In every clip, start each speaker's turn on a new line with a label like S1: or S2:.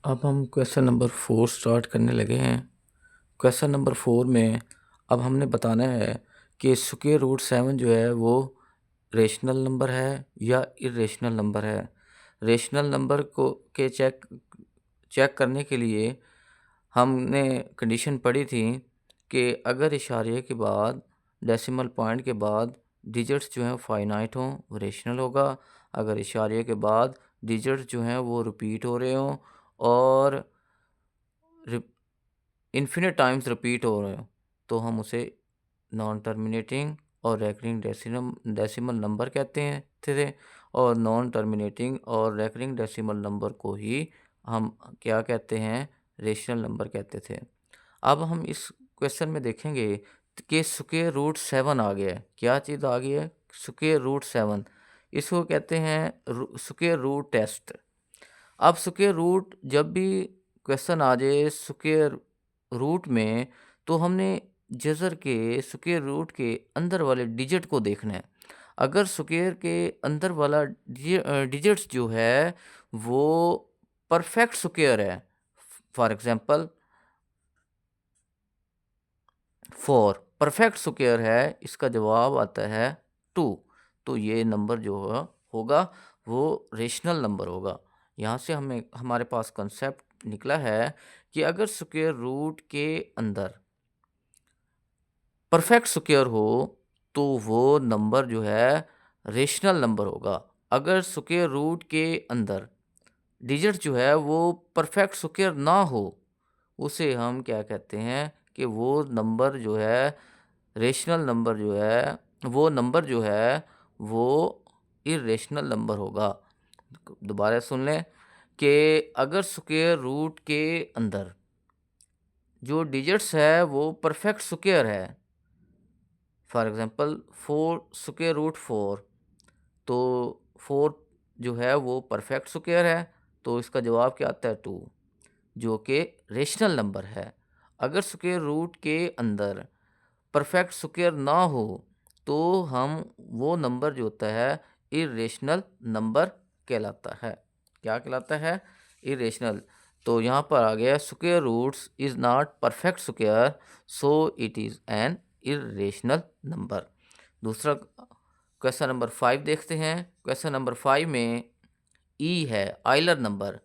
S1: अब हम question number 4 start करने लगे हैं। क्वेश्चन नंबर 4 में अब हमने बताना है कि स्क्वायर रूट 7 जो है वो रेशनल नंबर है या इरेशनल नंबर है। रेशनल नंबर को के चेक चेक करने के लिए हमने कंडीशन पढ़ी थी कि अगर इशारे के बाद डेसिमल पॉइंट के बाद डिजिट्स जो हैं फाइनाइट हों वो रेशनल होगा। अगर इशारे के बाद डिजिट्स जो हैं वो रिपीट हो रहे हों और इन्फिनिट टाइम्स रिपीट हो रहे हो तो हम उसे नॉन टर्मिनेटिंग और रैकरिंग डेसिमल नंबर कहते हैं थे। और नॉन टर्मिनेटिंग और रैकरिंग डेसिमल नंबर को ही हम क्या कहते हैं, रेशनल नंबर कहते थे। अब हम इस क्वेश्चन में देखेंगे कि स्क्वायर रूट 7 आ गया है। क्या चीज़ आ गई है? Square root 7। इसको कहते हैं स्क्वायर रूट टेस्ट। अब स्क्वायर रूट जब भी क्वेश्चन आ जाए स्क्वायर रूट में, तो हमने जज़र के स्क्वायर रूट के अंदर वाले डिजिट को देखना है। अगर स्क्वायर के अंदर वाला डिजिट्स जो है वो परफेक्ट स्क्वायर है, फॉर एग्जांपल 4 परफेक्ट स्क्वायर है, इसका जवाब आता है 2। तो ये नंबर जो होगा वो रेशनल नंबर होगा। यहाँ से हमें हमारे पास कंसेप्ट निकला है कि अगर स्क्वायर रूट के अंदर परफेक्ट स्क्वायर हो तो वो नंबर जो है रेशनल नंबर होगा। अगर स्क्वायर रूट के अंदर डिजिट जो है वो परफेक्ट स्क्वायर ना हो, उसे हम क्या कहते हैं कि वो नंबर जो है रेशनल नंबर जो है वो नंबर जो है वो इरेशनल नंबर होगा। दोबारा सुन लें कि अगर स्क्वायर रूट के अंदर जो डिजिट्स है वो परफेक्ट स्क्वायर है, फॉर एग्जांपल 4 स्क्वायर रूट 4, तो 4 जो है वो परफेक्ट स्क्वायर है, तो इसका जवाब क्या आता है 2, जो कि रेशनल नंबर है। अगर स्क्वायर रूट के अंदर परफेक्ट स्क्वायर ना हो तो हम वो नंबर जो होता है इरेशनल नंबर कहलाता है। क्या कहलाता है? इरेशनल। तो यहाँ पर आ गया square roots is not perfect square, so it is an irrational number. दूसरा क्वेश्चन नंबर 5 देखते हैं। क्वेश्चन नंबर 5 में ई है आइलर नंबर।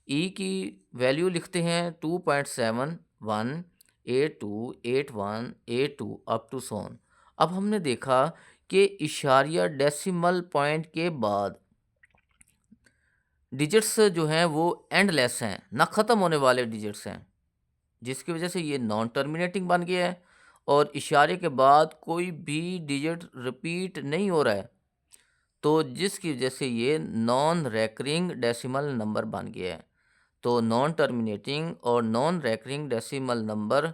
S1: ई की वैल्यू लिखते हैं 2.71, 82, 81, 82 अप टू सोन। अब हमने देखा कि इशारिया डेसिमल पॉइंट के बाद डिजिट्स जो हैं वो एंडलेस हैं, ना ख़त्म होने वाले डिजिट्स हैं, जिसकी वजह से ये नॉन टर्मिनेटिंग बन गया है और इशारे के बाद कोई भी डिजिट रिपीट नहीं हो रहा है, तो जिसकी वजह से ये नॉन रैकरिंग डेसिमल नंबर बन गया है। तो नॉन टर्मिनेटिंग और नॉन रैकरिंग डेसिमल नंबर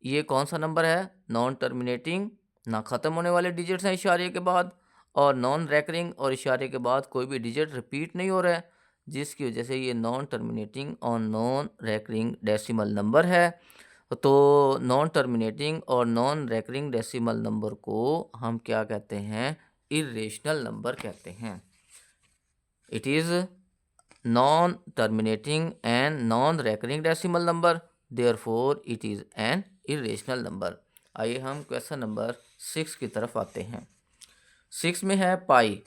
S1: ये कौन सा नंबर है? नॉन टर्मिनेटिंग, ना ख़त्म होने वाले डिजिट्स हैं इशारे के बाद, और नॉन रैकरिंग और इशारे के बाद कोई भी डिजिट रिपीट नहीं हो रहा है, जिसकी वजह से ये नॉन टर्मिनेटिंग और नॉन रैकरिंग डेसिमल नंबर है। तो नॉन टर्मिनेटिंग और नॉन रैकरिंग डेसिमल नंबर को हम क्या कहते हैं? इरेशनल नंबर कहते हैं। It is non-terminating and non-recurring decimal number, therefore it is an irrational number। आइए हम क्वेश्चन नंबर 6 की तरफ आते हैं। 6 में है पाई।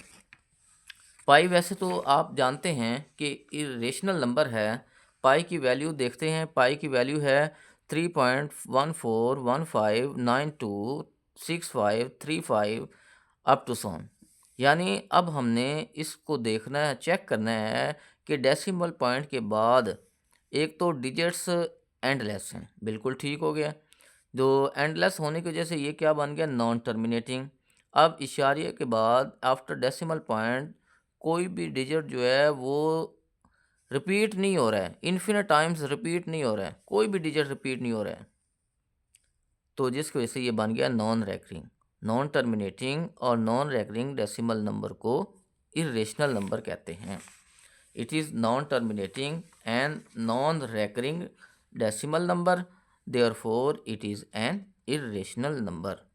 S1: पाई वैसे तो आप जानते हैं कि इरेशनल नंबर है। पाई की वैल्यू देखते हैं। पाई की वैल्यू है 3.1415926535 अप टू सोन। यानी अब हमने इसको देखना है, चेक करना है कि डेसिमल पॉइंट के बाद एक तो डिजिट्स एंडलेस हैं, बिल्कुल ठीक हो गया। जो एंडलेस होने की वजह से ये क्या बन गया? Non terminating. अब इशारे के बाद आफ्टर डेसिमल पॉइंट कोई भी डिजिट जो है वो रिपीट नहीं हो रहा है, इन्फिनिट टाइम्स रिपीट नहीं हो रहा है, कोई भी डिजिट रिपीट नहीं हो रहा है, तो जिसकी वजह से ये बन गया नॉन रैकरिंग। नॉन टर्मिनेटिंग और नॉन रैकरिंग डेसिमल नंबर को इरेशनल नंबर कहते हैं। It is non terminating and non recurring decimal number, therefore it is an irrational number.